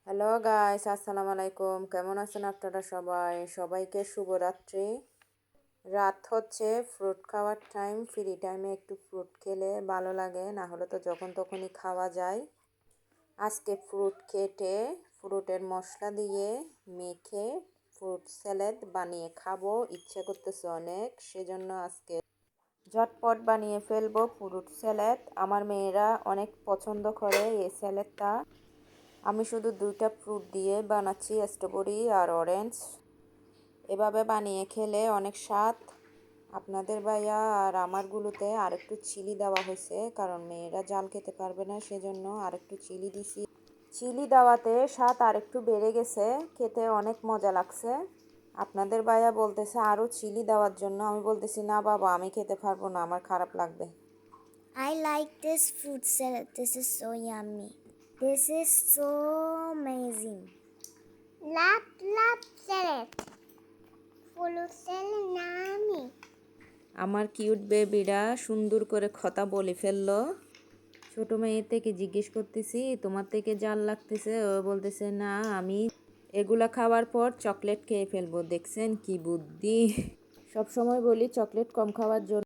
Hello guys, আসসালামু আলাইকুম। কেমন আছেন আপনারা সবাই? সবাইকে শুভরাত্রি। রাত হচ্ছে, ফ্রুট খাওয়ার টাইম। ফ্রি টাইমে একটু ফ্রুট খেলে ভালো লাগে, না হলে তো যখন তখনই খাওয়া যায়। আজকে ফ্রুট কেটে ফ্রুটের মশলা দিয়ে মেখে ফ্রুট স্যালাড বানিয়ে খাবো, ইচ্ছে করতেছে অনেক। সেজন্য আজকে ঝটপট বানিয়ে ফেলবো ফ্রুট স্যালাড। আমার মেয়েরা অনেক পছন্দ করে এই স্যালাডটা। আমি শুধু দুইটা ফ্রুট দিয়ে বানাচ্ছি, স্ট্রবেরি আর অরেঞ্জ। এভাবে বানিয়ে খেলে অনেক স্বাদ। আপনাদের ভাইয়া আর আমারগুলোতে আর একটু চিলি দেওয়া হয়েছে, কারণ মেয়েরা ঝাল খেতে পারবে না, সেজন্য আর একটু চিলি দিছি। চিলি দেওয়াতে স্বাদ আর একটু বেড়ে গেছে, খেতে অনেক মজা লাগছে। আপনাদের ভাইয়া বলতেছে আরও চিলি দেওয়ার জন্য। আমি বলতেছি না বাবা, আমি খেতে পারবো না, আমার খারাপ লাগবে। I like this fruit salad. This is so yummy. This is so amazing. Lap lap salad. Fruit salad yummy. আমার কিউট বেবিরা সুন্দর করে কথা বলে ফেললো। ছোট মেয়ে থেকে জিজ্ঞেস করতেছি তোমার থেকে জাল লাগতেছে, ও বলতেছে না, আমি এগুলা খাওয়ার পর চকলেট খেয়ে ফেলবো। দেখছেন কি বুদ্ধি। সব সময় বলি চকলেট কম খাওয়ার জন্য।